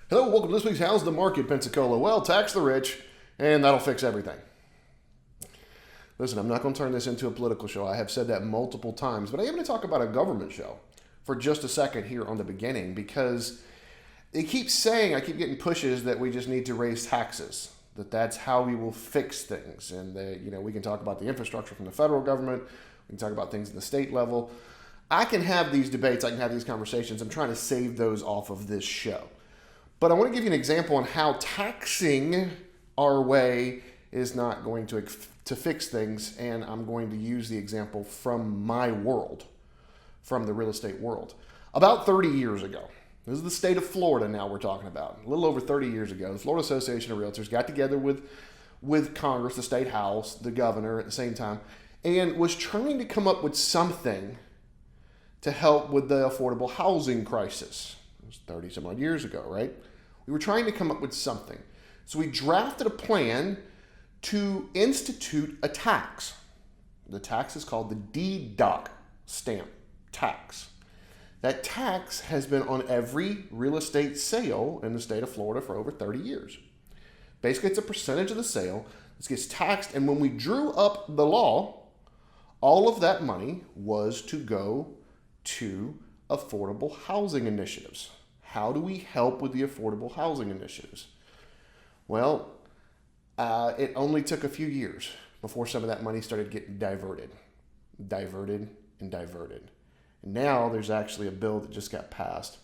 Hello, welcome to this week's How's the Market, Pensacola. Well, tax the rich, and that'll fix everything. Listen, I'm not going to turn this into a political show. I have said that multiple times, but I am going to talk about a government show for just a second here on the beginning, because it keeps saying, I keep getting pushes that we just need to raise taxes, that's how we will fix things. And we can talk about the infrastructure from the federal government, we can talk about things at the state level. I can have these debates, I can have these conversations. I'm trying to save those off of this show. But I want to give you an example on how taxing our way is not going to fix things, and I'm going to use the example from my world, from the real estate world. About 30 years ago, this is the state of Florida now we're talking about, a little over 30 years ago, the Florida Association of Realtors got together with Congress, the state house, the governor at the same time, and was trying to come up with something to help with the affordable housing crisis. It was 30 some odd years ago, right? We were trying to come up with something. So we drafted a plan to institute a tax. The tax is called the deduct stamp tax. That tax has been on every real estate sale in the state of Florida for over 30 years. Basically, it's a percentage of the sale. This gets taxed, and when we drew up the law, all of that money was to go to affordable housing initiatives. How do we help with the affordable housing initiatives? Well, it only took a few years before some of that money started getting diverted. And now there's actually a bill that just got passed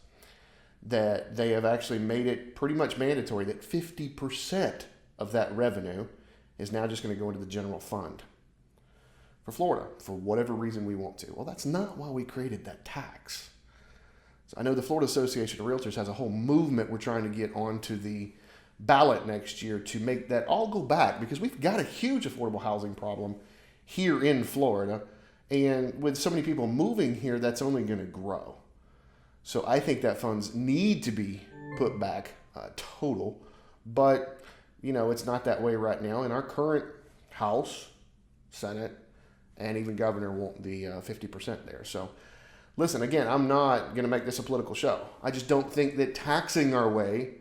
that they have actually made it pretty much mandatory that 50% of that revenue is now just going to go into the general fund for Florida for whatever reason we want to. Well, that's not why we created that tax. So I know the Florida Association of Realtors has a whole movement we're trying to get onto the ballot next year to make that all go back, because we've got a huge affordable housing problem here in Florida, and with so many people moving here, that's only going to grow. So I think that funds need to be put back total, but it's not that way right now. And our current House, Senate, and even governor want the 50% there. So listen, again, I'm not going to make this a political show. I just don't think that taxing our way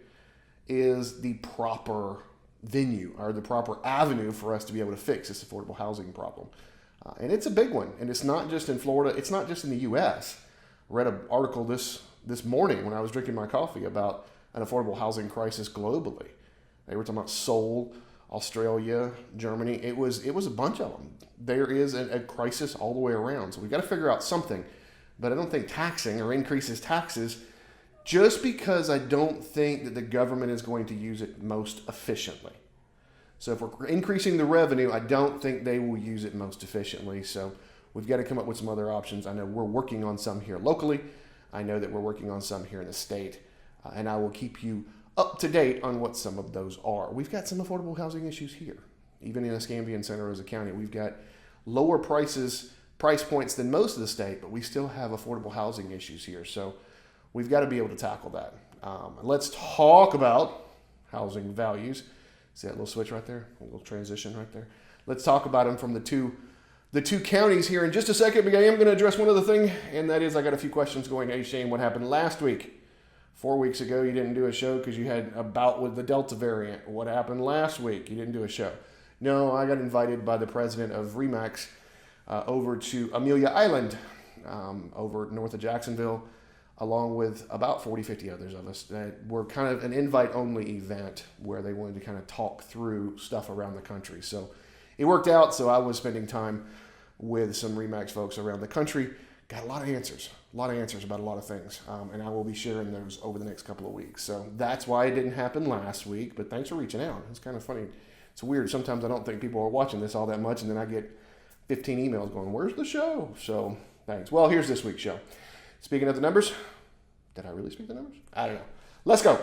is the proper venue or the proper avenue for us to be able to fix this affordable housing problem. And it's a big one. And it's not just in Florida. It's not just in the U.S. I read an article this morning when I was drinking my coffee about an affordable housing crisis globally. They were talking about Seoul, Australia, Germany. It was a bunch of them. There is a crisis all the way around. So we've got to figure out something. But I don't think taxing or increases taxes, just because I don't think that the government is going to use it most efficiently. So if we're increasing the revenue, I don't think they will use it most efficiently. So we've got to come up with some other options. I know we're working on some here locally. I know that we're working on some here in the state. And I will keep you up to date on what some of those are. We've got some affordable housing issues here. Even in Escambia and Santa Rosa County, we've got lower price points than most of the state, but we still have affordable housing issues here. So we've got to be able to tackle that. Let's talk about housing values. See that little switch right there? A little transition right there. Let's talk about them from the two counties here in just a second. But I am going to address one other thing, and that is I got a few questions going. Hey, Shane, what happened last week? 4 weeks ago, you didn't do a show because you had a bout with the Delta variant. What happened last week? You didn't do a show. No, I got invited by the president of RE/MAX over to Amelia Island over north of Jacksonville, along with about 40, 50 others of us that were kind of an invite-only event where they wanted to kind of talk through stuff around the country. So it worked out, so I was spending time with some RE/MAX folks around the country. Got a lot of answers about a lot of things, and I will be sharing those over the next couple of weeks. So that's why it didn't happen last week, but thanks for reaching out. It's kind of funny. It's weird. Sometimes I don't think people are watching this all that much, and then I get 15 emails going, where's the show? So thanks. Well, here's this week's show. Speaking of the numbers, did I really speak the numbers? I don't know. Let's go.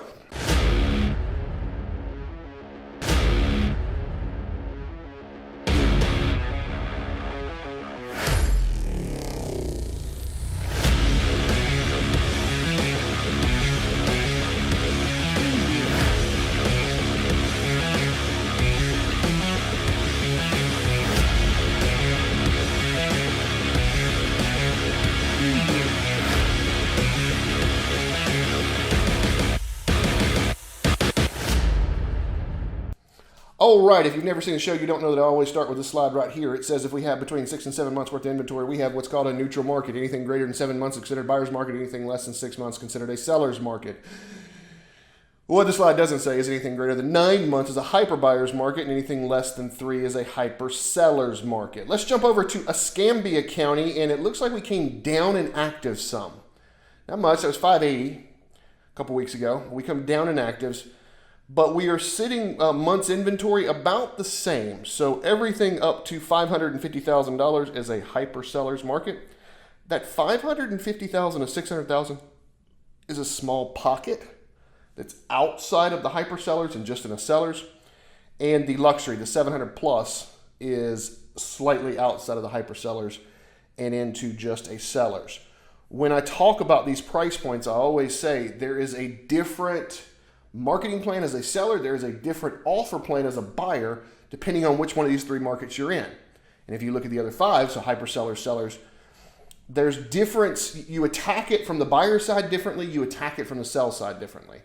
All right, if you've never seen the show, you don't know that I always start with this slide right here. It says if we have between 6 and 7 months worth of inventory, we have what's called a neutral market. Anything greater than 7 months is considered buyer's market. Anything less than 6 months considered a seller's market. What the slide doesn't say is anything greater than 9 months is a hyper buyer's market, and anything less than 3 is a hyper seller's market. Let's jump over to Escambia County, and it looks like we came down in actives some. Not much. That was 580 a couple weeks ago. We come down in actives, but we are sitting months inventory about the same. So everything up to $550,000 is a hyper seller's market. That $550,000 to $600,000 is a small pocket that's outside of the hyper sellers and just in a sellers. And the luxury, the 700 plus, is slightly outside of the hyper sellers and into just a sellers. When I talk about these price points, I always say there is a different marketing plan as a seller. There is a different offer plan as a buyer, depending on which one of these 3 markets you're in. And if you look at the other 5, so hyper sellers, sellers, there's difference. You attack it from the buyer side differently. You attack it from the sell side differently.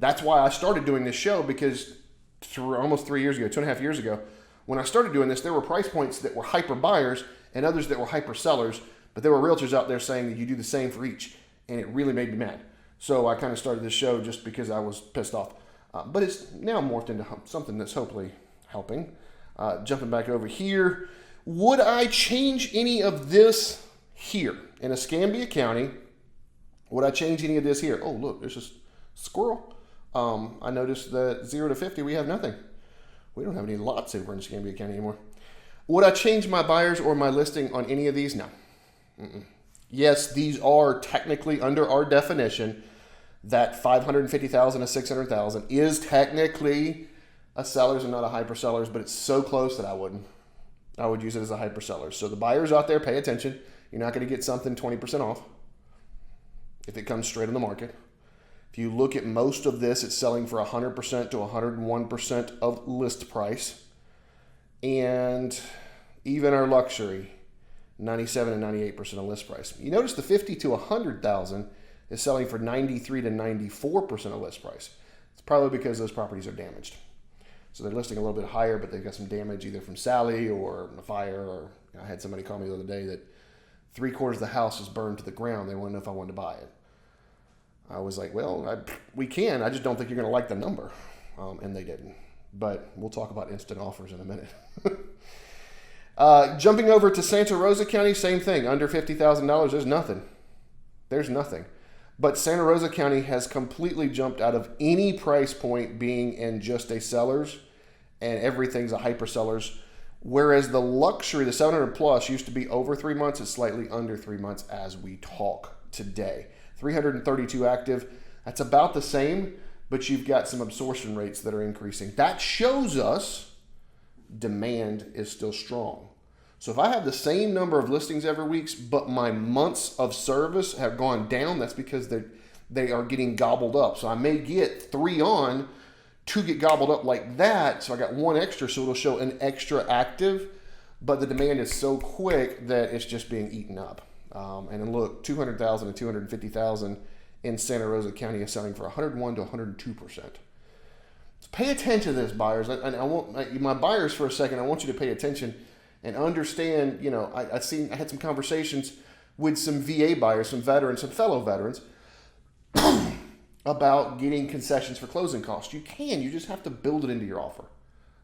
That's why I started doing this show, because almost 3 years ago, 2.5 years ago, when I started doing this, there were price points that were hyper buyers and others that were hyper sellers, but there were realtors out there saying that you do the same for each, and it really made me mad. So I kind of started this show just because I was pissed off. But it's now morphed into something that's hopefully helping. Jumping back over here, would I change any of this here in Escambia County? Would I change any of this here? Oh, look, there's a squirrel. I noticed that 0 to 50, we have nothing. We don't have any lots over in Escambia County anymore. Would I change my buyers or my listing on any of these? No. Yes, these are technically under our definition. That $550,000 to $600,000 is technically a seller's and not a hyper seller's, but it's so close that I wouldn't. I would use it as a hyper seller. So the buyers out there, pay attention. You're not going to get something 20% off if it comes straight on the market. If you look at most of this, it's selling for 100% to 101% of list price. And even our luxury, 97 and 98% of list price. You notice the 50 to 100,000 is selling for 93 to 94% of list price. It's probably because those properties are damaged. So they're listing a little bit higher, but they've got some damage either from Sally or a fire, or I had somebody call me the other day that 3/4 of the house was burned to the ground. They wanted to know if I wanted to buy it. I was like, well, we can. I just don't think you're going to like the number. And they didn't. But we'll talk about instant offers in a minute. Jumping over to Santa Rosa County, same thing. Under $50,000, there's nothing. There's nothing. But Santa Rosa County has completely jumped out of any price point being in just a seller's, and everything's a hyper seller's. Whereas the luxury, the 700 plus, used to be over 3 months. It's slightly under 3 months as we talk today. 332 active. That's about the same, but you've got some absorption rates that are increasing. That shows us demand is still strong. So if I have the same number of listings every week, but my months of service have gone down, that's because they are getting gobbled up. So I may get 3 on, 2 get gobbled up like that. So I got 1 extra, so it'll show an extra active, but the demand is so quick that it's just being eaten up. And then look, 200,000 and 250,000 in Santa Rosa County is selling for 101 to 102%. So pay attention to this, buyers. And I want my buyers for a second. I want you to pay attention and understand. You know, I had some conversations with some VA buyers, some veterans, some fellow veterans about getting concessions for closing costs. You can. You just have to build it into your offer.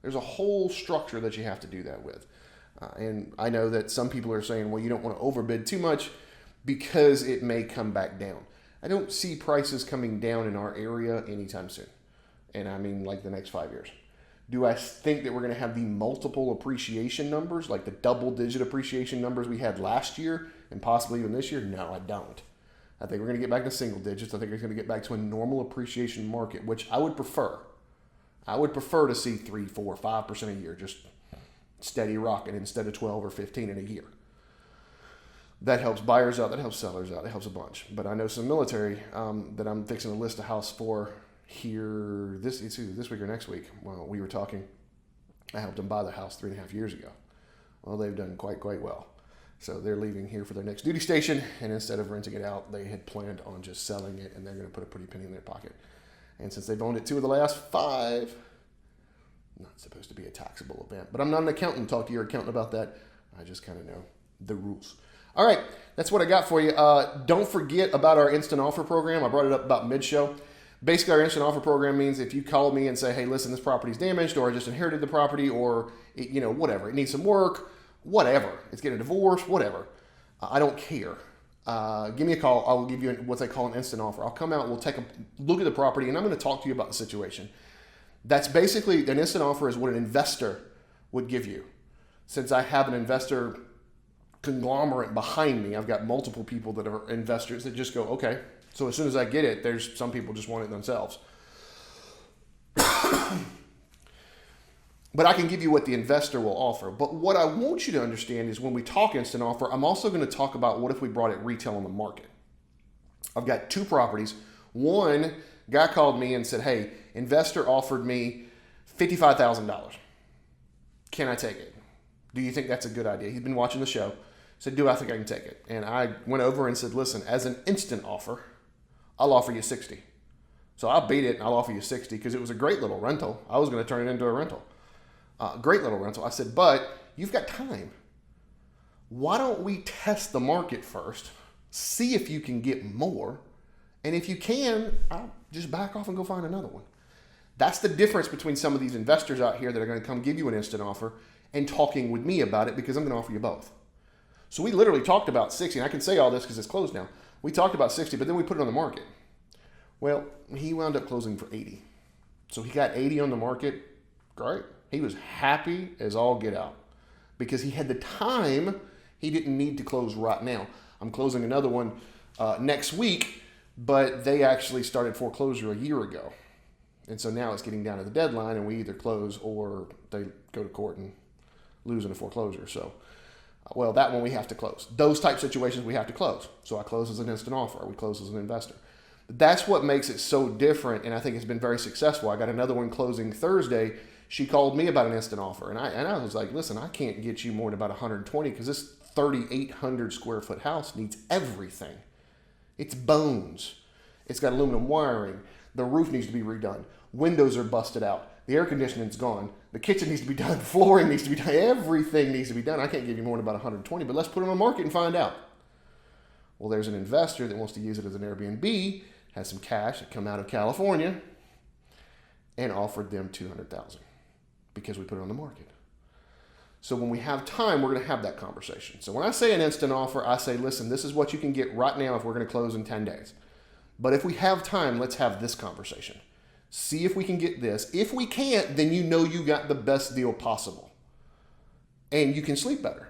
There's a whole structure that you have to do that with. And I know that some people are saying, well, you don't want to overbid too much because it may come back down. I don't see prices coming down in our area anytime soon. And I mean like the next 5 years. Do I think that we're going to have the multiple appreciation numbers, like the double-digit appreciation numbers we had last year and possibly even this year? No, I don't. I think we're going to get back to single digits. I think we're going to get back to a normal appreciation market, which I would prefer. I would prefer to see 3, 4, 5% a year, just steady rocking instead of 12 or 15 in a year. That helps buyers out. That helps sellers out. It helps a bunch. But I know some military that I'm fixing to list a house for here this week or next week. Well, we were talking. I helped them buy the house 3.5 years ago. Well, they've done quite well. So they're leaving here for their next duty station, and instead of renting it out, they had planned on just selling it, and they're going to put a pretty penny in their pocket. And since they've owned it 2 of the last 5, Not supposed to be a taxable event, but I'm not an accountant. Talk to your accountant about that. I just kind of know the rules. All right, that's what I got for you. Don't forget about our instant offer program. I brought it up about mid-show. Basically, our instant offer program means if you call me and say, hey, listen, this property's damaged, or I just inherited the property, or, whatever, it needs some work, whatever, it's getting a divorce, whatever. I don't care. Give me a call. I'll give you what they call an instant offer. I'll come out, we'll take a look at the property, and I'm going to talk to you about the situation. That's basically, an instant offer is what an investor would give you. Since I have an investor conglomerate behind me, I've got multiple people that are investors that just go, okay. So as soon as I get it, there's some people just want it themselves. But I can give you what the investor will offer. But what I want you to understand is when we talk instant offer, I'm also going to talk about what if we brought it retail on the market. I've got 2 properties. One, guy called me and said, hey, investor offered me $55,000. Can I take it? Do you think that's a good idea? He's been watching the show. Said, do I think I can take it? And I went over and said, listen, as an instant offer, I'll offer you 60. So I'll beat it and I'll offer you 60 because it was a great little rental. I was going to turn it into a rental. Great little rental. I said, but you've got time. Why don't we test the market first, see if you can get more, and if you can, I'll just back off and go find another one. That's the difference between some of these investors out here that are going to come give you an instant offer and talking with me about it because I'm going to offer you both. So we literally talked about 60, and I can say all this because it's closed now. We talked about 60, but then we put it on the market. Well, he wound up closing for 80. So he got 80 on the market. Great. He was happy as all get out because he had the time. He didn't need to close right now. I'm closing another one next week, but they actually started foreclosure a year ago. And so now it's getting down to the deadline, and we either close or they go to court and lose in a foreclosure. So, well, that one we have to close. Those type situations we have to close. So I close as an instant offer. We close as an investor. That's what makes it so different, and I think it's been very successful. I got another one closing Thursday. She called me about an instant offer, and I was like, listen, I can't get you more than about 120 because this 3,800 square foot house needs everything. It's bones. It's got aluminum wiring. The roof needs to be redone. Windows are busted out. The air conditioning's gone. The kitchen needs to be done. Flooring needs to be done. Everything needs to be done. I can't give you more than about 120, but let's put it on the market and find out. Well, there's an investor that wants to use it as an Airbnb, has some cash that come out of California, and offered them $200,000 because we put it on the market. So when we have time, we're going to have that conversation. So when I say an instant offer, I say, listen, this is what you can get right now if we're going to close in 10 days. But if we have time, let's have this conversation. See if we can get this. If we can't, then you know you got the best deal possible. And you can sleep better.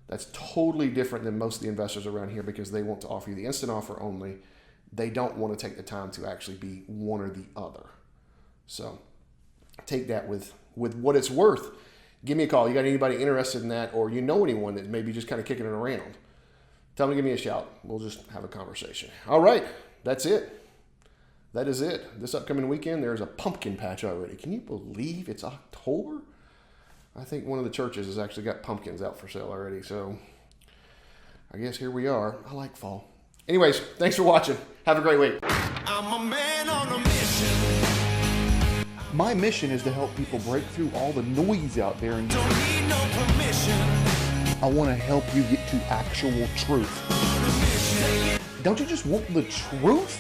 That's totally different than most of the investors around here because they want to offer you the instant offer only. They don't want to take the time to actually be one or the other. So take that with what it's worth. Give me a call. You got anybody interested in that, or you know anyone that may be just kind of kicking it around? Tell me, give me a shout. We'll just have a conversation. All right, that's it. That is it. This upcoming weekend, there's a pumpkin patch already. Can you believe it's October? I think one of the churches has actually got pumpkins out for sale already. So I guess here we are. I like fall. Anyways, thanks for watching. Have a great week. I'm a man on a mission. My mission is to help people break through all the noise out there and Don't need no permission. I want to help you get to actual truth. Don't you just want the truth?